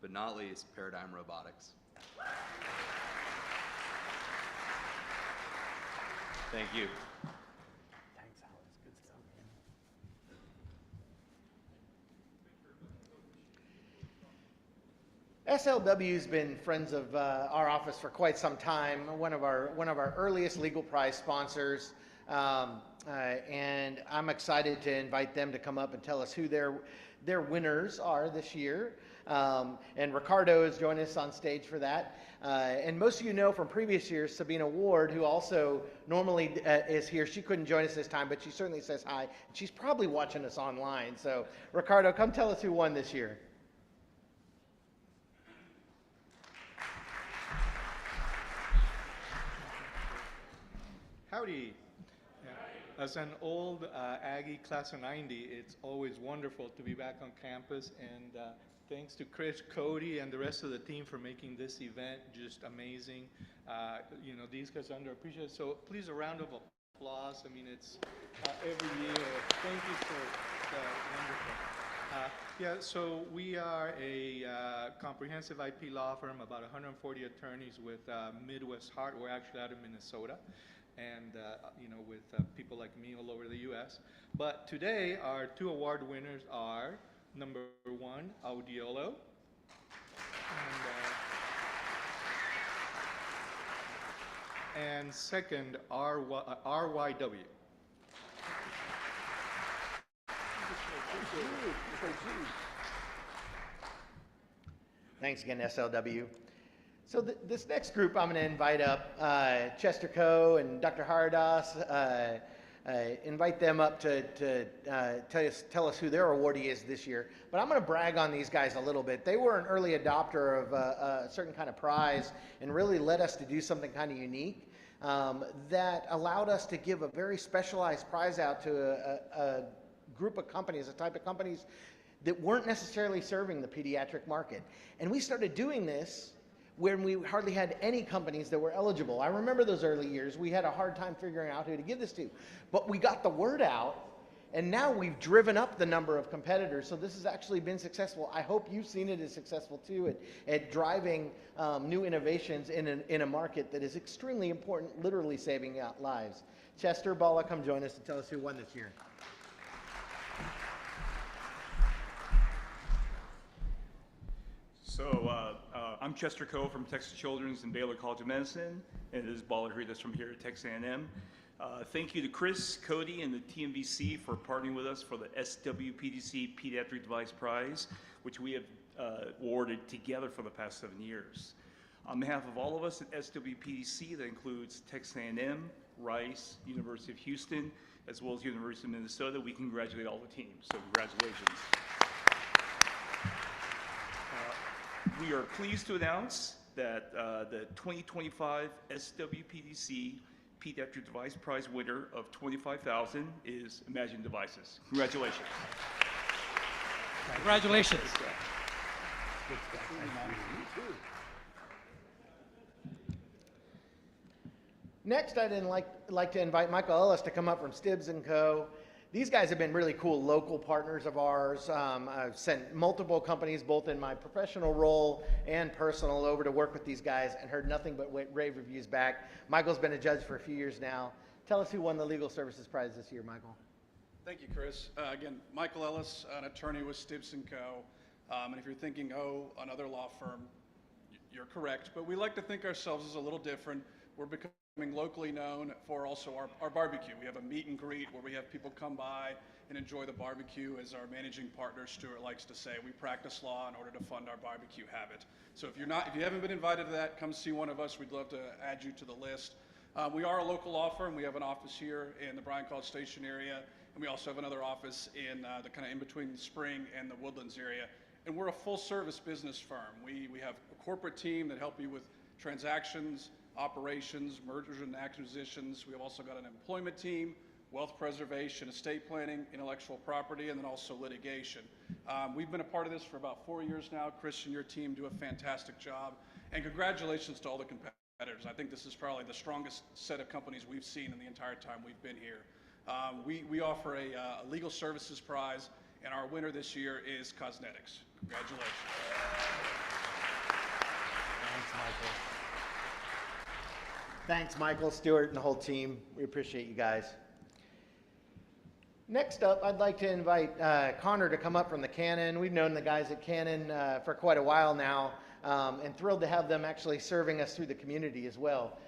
but not least, Paradigm Robotics. Thank you. Thanks, Alex. Good stuff, man. SLW's been friends of our office for quite some time. One of our earliest legal prize sponsors. And I'm excited to invite them to come up and tell us who their winners are this year. And Ricardo is joining us on stage for that. And most of you know from previous years, Sabina Ward, who also normally is here, she couldn't join us this time, but she certainly says hi. She's probably watching us online. So Ricardo, come tell us who won this year. Howdy. As an old Aggie class of 90, it's always wonderful to be back on campus, and thanks to Chris, Cody, and the rest of the team for making this event just amazing. You know, these guys are underappreciated, so please a round of applause. I mean, it's every year. Thank you for wonderful. Yeah, so we are a comprehensive IP law firm, about 140 attorneys with Midwest Heart. We're actually out of Minnesota. And you know, with people like me all over the U.S. But today, our two award winners are number 1, Audiolo, and second, RYW. Thanks again, SLW. So this next group I'm going to invite up, Chester Coe and Dr. Haradas, invite them up to tell us who their awardee is this year. But I'm going to brag on these guys a little bit. They were an early adopter of a certain kind of prize and really led us to do something kind of unique that allowed us to give a very specialized prize out to a group of companies, a type of companies that weren't necessarily serving the pediatric market. And we started doing this when we hardly had any companies that were eligible. I remember those early years. We had a hard time figuring out who to give this to. But we got the word out, and now we've driven up the number of competitors. So this has actually been successful. I hope you've seen it as successful too at driving new innovations in a market that is extremely important, literally saving out lives. Chester, Bala, come join us and tell us who won this year. So I'm Chester Coe from Texas Children's and Baylor College of Medicine, and this is Bala Hridas from here at Texas A&M. Thank you to Chris, Cody, and the TNVC for partnering with us for the SWPDC Pediatric Device Prize, which we have awarded together for the past 7 years. On behalf of all of us at SWPDC, that includes Texas A&M, Rice, University of Houston, as well as University of Minnesota, we congratulate all the teams, so congratulations. We are pleased to announce that the 2025 SWPDC Pediatric Device Prize winner of $25,000 is Imagine Devices. Congratulations. Congratulations. Next, I'd like to invite Michael Ellis to come up from Stibbs & Co. These guys have been really cool local partners of ours. I've sent multiple companies, both in my professional role and personal, over to work with these guys and heard nothing but rave reviews back. Michael's been a judge for a few years now. Tell us who won the Legal Services Prize this year, Michael. Thank you, Chris. Again, Michael Ellis, an attorney with Stibbs & Co. And if you're thinking, oh, another law firm, you're correct. But we like to think ourselves as a little different. We're becoming locally known for also our barbecue. We have a meet and greet where we have people come by and enjoy the barbecue. As our managing partner, Stuart, likes to say, we practice law in order to fund our barbecue habit. So if you haven't been invited to that, come see one of us. We'd love to add you to the list. We are a local law firm. We have an office here in the Bryan College Station area, and we also have another office in the kind of in between the Spring and the Woodlands area. And we're a full-service business firm. We have a corporate team that help you with transactions, operations, mergers and acquisitions. We have also got an employment team, wealth preservation, estate planning, intellectual property, and then also litigation. We've been a part of this for about 4 years now. Chris and your team do a fantastic job. And congratulations to all the competitors. I think this is probably the strongest set of companies we've seen in the entire time we've been here. We offer a legal services prize, and our winner this year is Cosmetics. Congratulations. Thanks, Michael. Thanks, Michael, Stuart, and the whole team. We appreciate you guys. Next up, I'd like to invite Connor to come up from the Canon. We've known the guys at Canon for quite a while now, and thrilled to have them actually serving us through the community as well.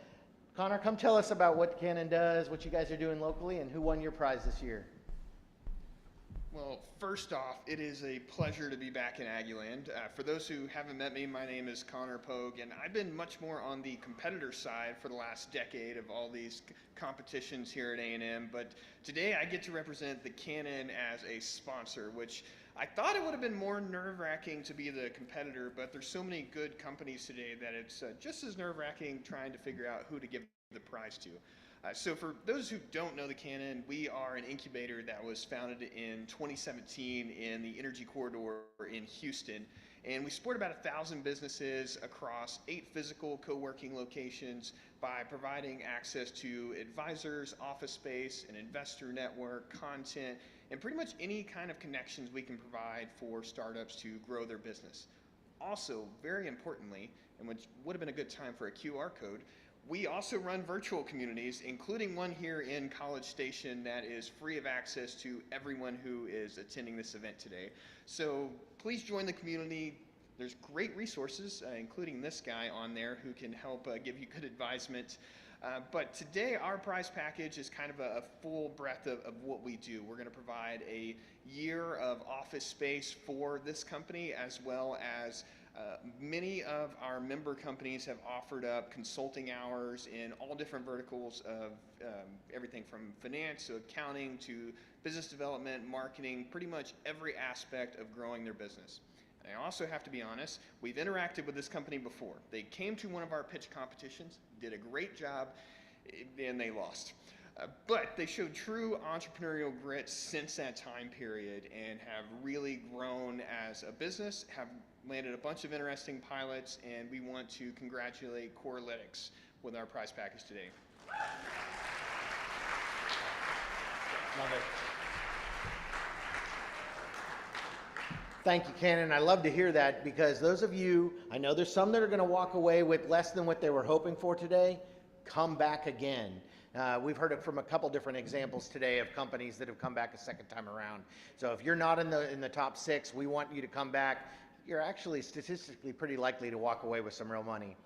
Connor, come tell us about what Canon does, what you guys are doing locally, and who won your prize this year. Well, first off, it is a pleasure to be back in Aggieland. For those who haven't met me, my name is Connor Pogue, and I've been much more on the competitor side for the last decade of all these competitions here at A&M, but today I get to represent the Canon as a sponsor, which I thought it would have been more nerve-wracking to be the competitor, but there's so many good companies today that it's just as nerve-wracking trying to figure out who to give the prize to. So for those who don't know the Canon, we are an incubator that was founded in 2017 in the Energy Corridor in Houston. And we support about 1,000 businesses across 8 physical co-working locations by providing access to advisors, office space, an investor network, content, and pretty much any kind of connections we can provide for startups to grow their business. Also, very importantly, and which would have been a good time for a QR code, we also run virtual communities, including one here in College Station that is free of access to everyone who is attending this event today. So please join the community. There's great resources, including this guy on there who can help give you good advisement. But today our prize package is kind of a full breadth of what we do. We're going to provide a year of office space for this company, as well as many of our member companies have offered up consulting hours in all different verticals of everything from finance to accounting to business development, marketing, pretty much every aspect of growing their business. And I also have to be honest, we've interacted with this company before. They came to one of our pitch competitions, did a great job, and they lost. But they showed true entrepreneurial grit since that time period and have really grown as a business, have landed a bunch of interesting pilots, and we want to congratulate Corelytics with our prize package today. Love it. Thank you, Canon. I love to hear that because those of you, I know there's some that are going to walk away with less than what they were hoping for today. Come back again. We've heard it from a couple different examples today of companies that have come back a second time around. So if you're not in the top 6, we want you to come back. You're actually statistically pretty likely to walk away with some real money.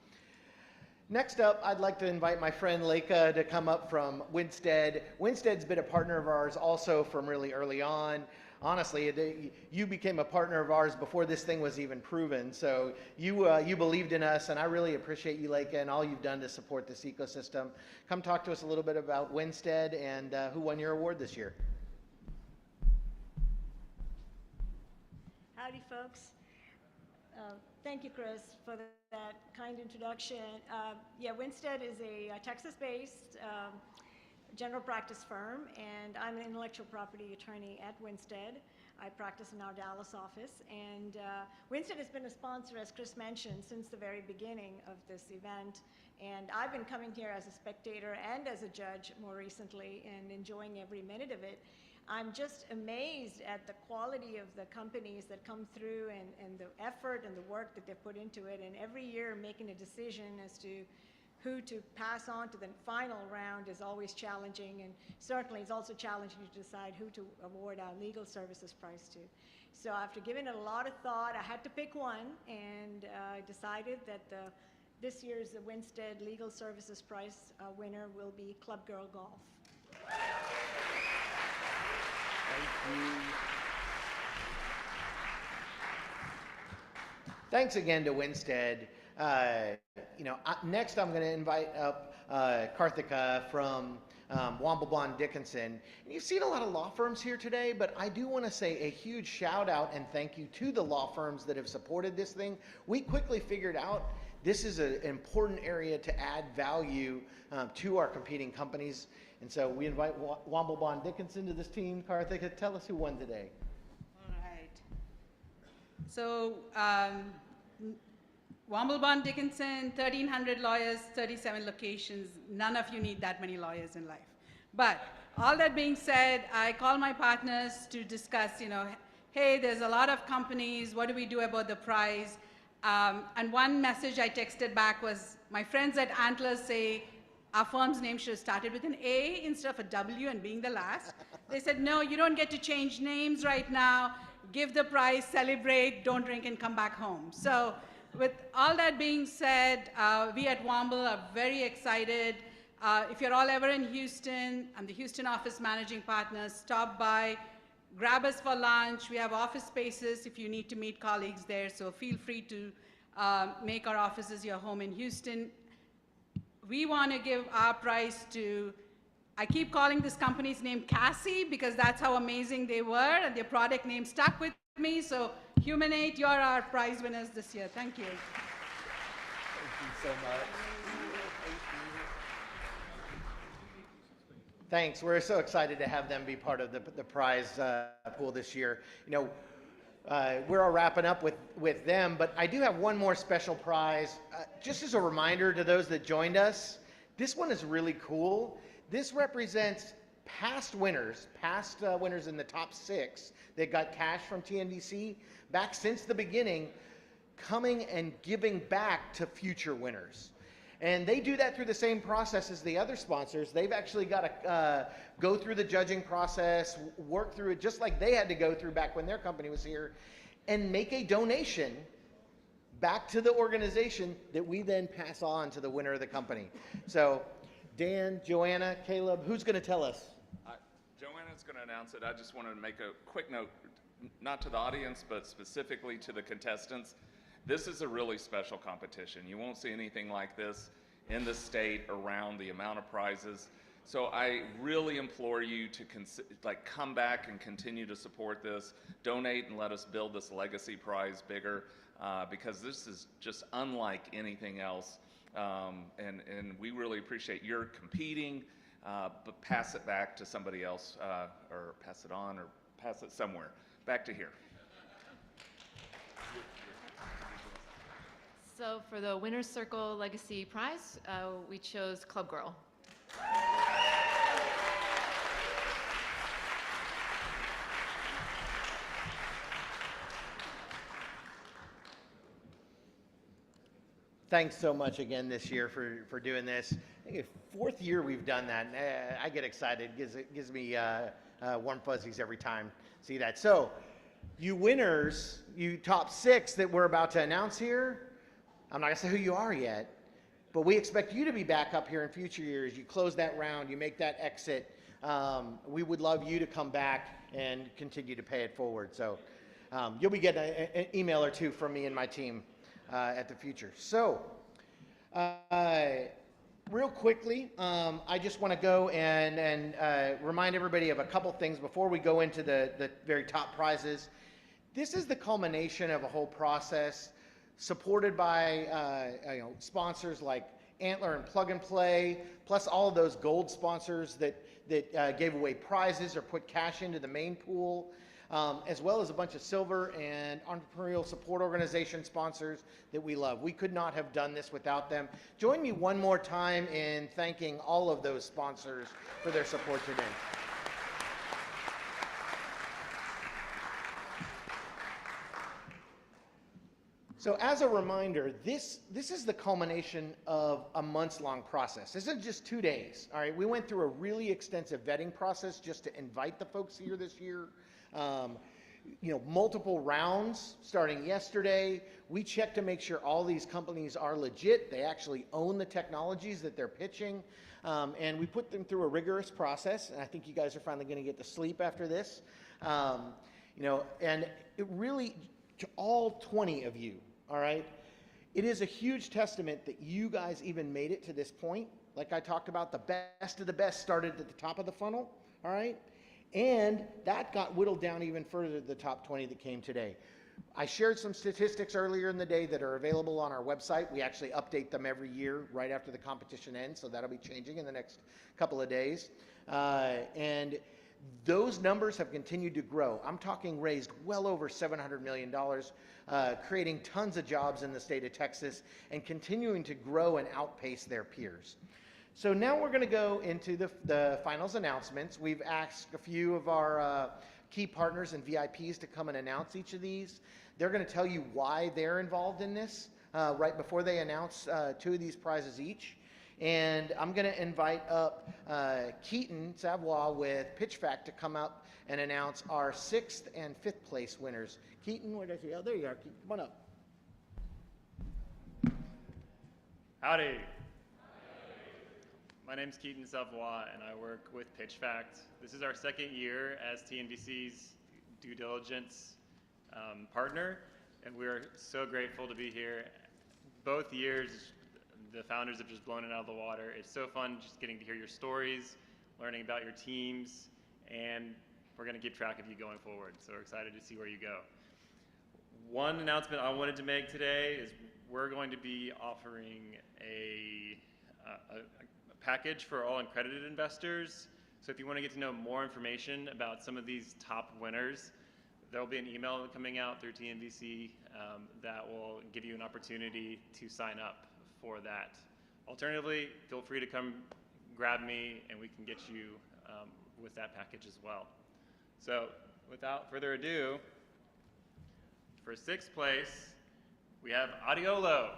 Next up, I'd like to invite my friend Leica to come up from Winstead. Winstead's been a partner of ours also from really early on. Honestly, you became a partner of ours before this thing was even proven. So you believed in us, and I really appreciate you, Leica, and all you've done to support this ecosystem. Come talk to us a little bit about Winstead and who won your award this year. Howdy, folks. Thank you, Chris, for that kind introduction. Yeah, Winstead is a Texas-based general practice firm, and I'm an intellectual property attorney at Winstead. I practice in our Dallas office, and Winstead has been a sponsor, as Chris mentioned, since the very beginning of this event, and I've been coming here as a spectator and as a judge more recently and enjoying every minute of it. I'm just amazed at the quality of the companies that come through and the effort and the work that they've put into it, and every year making a decision as to who to pass on to the final round is always challenging, and certainly it's also challenging to decide who to award our legal services prize to. So after giving it a lot of thought, I had to pick one, and I decided that this year's Winstead Legal Services Prize winner will be Club Girl Golf. Thank you. Thanks again to Winstead. Next I'm going to invite up Karthika from Womble Dickinson. And you've seen a lot of law firms here today, but I do want to say a huge shout out and thank you to the law firms that have supported this thing. We quickly figured out this is an important area to add value to our competing companies. And so we invite Womble Dickinson to this team. Karthika, tell us who won today. All right. So Womble Dickinson, 1,300 lawyers, 37 locations. None of you need that many lawyers in life. But all that being said, I call my partners to discuss, hey, there's a lot of companies. What do we do about the prize? And one message I texted back was, my friends at Antlers say, our firm's name should have started with an A instead of a W and being the last. They said, no, you don't get to change names right now. Give the prize, celebrate, don't drink, and come back home. So with all that being said, we at Womble are very excited If you're all ever in Houston, I'm the Houston office managing partner. Stop by, grab us for lunch. We have office spaces if you need to meet colleagues there, so feel free to make our offices your home in Houston. We want to give our prize to, I keep calling this company's name Cassie because that's how amazing they were, and their product name stuck with me. So Humanate, you're our prize winners this year. Thank you. Thank you so much. Thanks. We're so excited to have them be part of the prize pool this year. You know, we're all wrapping up with them, but I do have one more special prize. Just as a reminder to those that joined us, this one is really cool. This represents past winners in the top 6 that got cash from TNVC back since the beginning, coming and giving back to future winners. And they do that through the same process as the other sponsors. They've actually got to go through the judging process, work through it just like they had to go through back when their company was here, and make a donation back to the organization that we then pass on to the winner of the company. So Dan, Joanna, Caleb, who's going to tell us? Joanna's going to announce it. I just wanted to make a quick note, not to the audience, but specifically to the contestants. This is a really special competition. You won't see anything like this in the state around the amount of prizes. So I really implore you to come back and continue to support this, donate, and let us build this legacy prize bigger, because this is just unlike anything else. And we really appreciate your competing, but pass it back to somebody else, or pass it on, or pass it somewhere. Back to here. So for the Winner's Circle Legacy Prize, we chose Club Girl. Thanks so much again this year for doing this. I think it's 4th year we've done that. I get excited. Gives me warm fuzzies every time I see that. So you winners, you top 6 that we're about to announce here, I'm not going to say who you are yet, but we expect you to be back up here in future years. You close that round, you make that exit. We would love you to come back and continue to pay it forward. So you'll be getting an email or two from me and my team at the future. So real quickly, I just want to go and remind everybody of a couple things before we go into the very top prizes. This is the culmination of a whole process supported by sponsors like Antler and Plug and Play, plus all of those gold sponsors that gave away prizes or put cash into the main pool, as well as a bunch of silver and entrepreneurial support organization sponsors that we love. We could not have done this without them. Join me one more time in thanking all of those sponsors for their support today. So as a reminder, this is the culmination of a months-long process. This isn't just 2 days, all right? We went through a really extensive vetting process just to invite the folks here this year. Multiple rounds starting yesterday. We checked to make sure all these companies are legit. They actually own the technologies that they're pitching. And we put them through a rigorous process. And I think you guys are finally going to get to sleep after this. And it really, to all 20 of you, all right, it is a huge testament that you guys even made it to this point. Like I talked about, the best of the best started at the top of the funnel, all right? And that got whittled down even further to the top 20 that came today. I shared some statistics earlier in the day that are available on our website. We actually update them every year right after the competition ends, so that'll be changing in the next couple of days. And those numbers have continued to grow. I'm talking raised well over $700 million, creating tons of jobs in the state of Texas and continuing to grow and outpace their peers. So now we're going to go into the finals announcements. We've asked a few of our key partners and VIPs to come and announce each of these. They're going to tell you why they're involved in this right before they announce 2 of these prizes each. And I'm going to invite up Keaton Savoie with PitchFact to come up and announce our 6th and 5th place winners. Keaton, where did I see? Oh, there you are. Keaton, come on up. Howdy. My name's Keaton Savoy, and I work with PitchFact. This is our second year as TNVC's due diligence partner, and we're so grateful to be here. Both years, the founders have just blown it out of the water. It's so fun just getting to hear your stories, learning about your teams, and we're going to keep track of you going forward. So we're excited to see where you go. One announcement I wanted to make today is we're going to be offering a package for all accredited investors. So if you want to get to know more information about some of these top winners, there will be an email coming out through TNVC that will give you an opportunity to sign up for that. Alternatively, feel free to come grab me and we can get you with that package as well. So without further ado, for 6th place, we have Adiolo.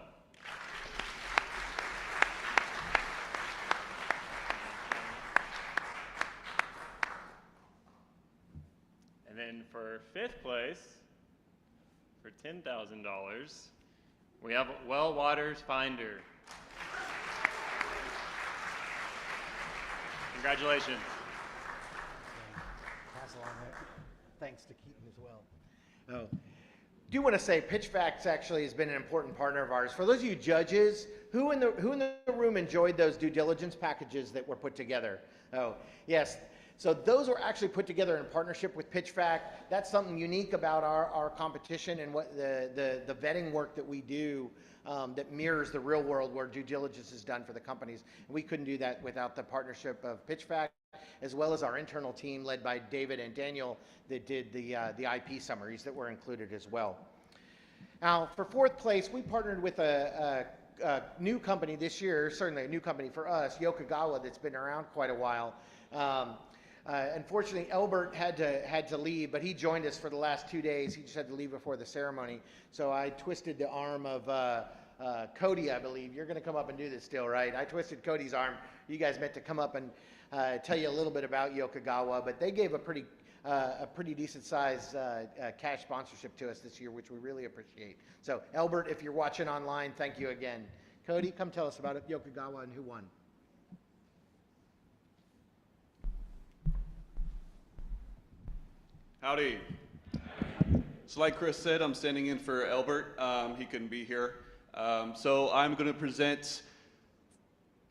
And then for 5th place, for $10,000, we have Well Waters Finder. Congratulations. Pass along that. Thanks to Keaton as well. Oh. Do want to say PitchFact actually has been an important partner of ours. For those of you judges, who in the room enjoyed those due diligence packages that were put together? Oh, yes. So those were actually put together in partnership with PitchFact. That's something unique about our competition and what the vetting work that we do that mirrors the real world where due diligence is done for the companies. And we couldn't do that without the partnership of PitchFact, as well as our internal team led by David and Daniel that did the IP summaries that were included as well. Now, for 4th place, we partnered with a new company this year, certainly a new company for us, Yokogawa, that's been around quite a while. Unfortunately, Elbert had to leave, but he joined us for the last 2 days. He just had to leave before the ceremony. So I twisted the arm of Cody, I believe. You're going to come up and do this still, right? I twisted Cody's arm. You guys meant to come up and tell you a little bit about Yokogawa, but they gave a pretty decent size cash sponsorship to us this year, which we really appreciate. So Elbert, if you're watching online, thank you again. Cody, come tell us about it, Yokogawa and who won. Howdy. So like Chris said, I'm standing in for Elbert. He couldn't be here. So I'm going to present,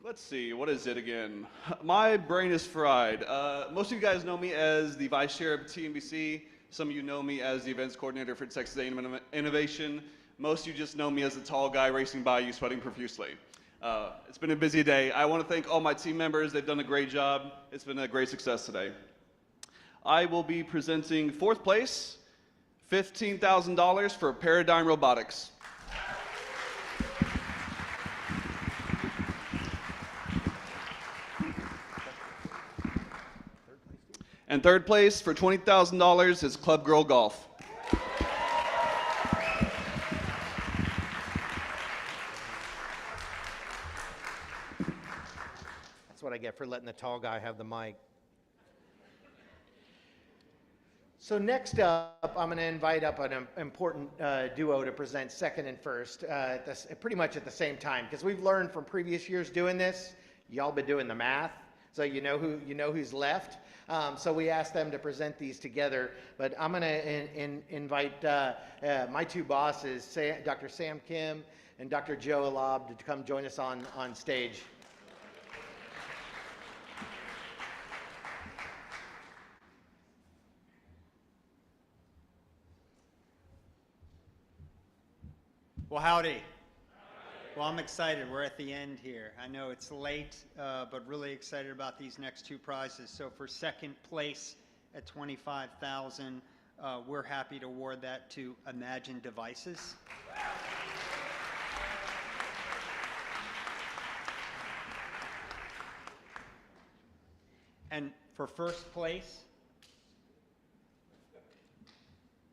let's see, what is it again? My brain is fried. Most of you guys know me as the Vice Chair of TNVC. Some of you know me as the Events Coordinator for Texas A&M Innovation. Most of you just know me as the tall guy racing by you, sweating profusely. It's been a busy day. I want to thank all my team members. They've done a great job. It's been a great success today. I will be presenting 4th place, $15,000 for Paradigm Robotics. And 3rd place for $20,000 is Club Girl Golf. That's what I get for letting the tall guy have the mic. So next up, I'm going to invite up an important duo to present 2nd and 1st, pretty much at the same time, because we've learned from previous years doing this. Y'all been doing the math, so you know who's left. So we asked them to present these together. But I'm going to invite my two bosses, Dr. Sam Kim and Dr. Joe Alab, to come join us on stage. Well, howdy. Well, I'm excited. We're at the end here. I know it's late, but really excited about these next 2 prizes. So for 2nd place at $25,000, we're happy to award that to Imagine Devices. And for 1st place,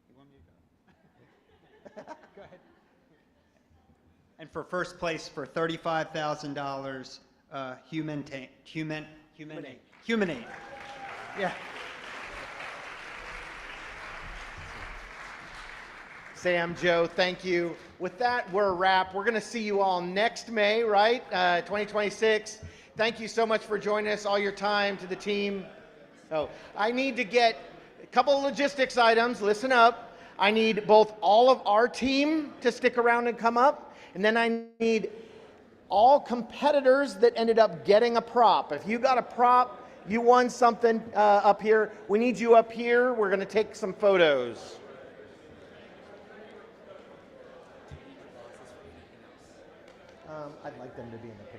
you want me to go? Go ahead. And for 1st place for $35,000, Humanate. Yeah. Sam, Joe, thank you. With that, we're a wrap. We're going to see you all next May, right? 2026. Thank you so much for joining us, all your time, to the team. Oh, I need to get a couple of logistics items. Listen up. I need both all of our team to stick around and come up, and then I need all competitors that ended up getting a prop. If you got a prop, you won something up here. We need you up here. We're going to take some photos. I'd like them to be in the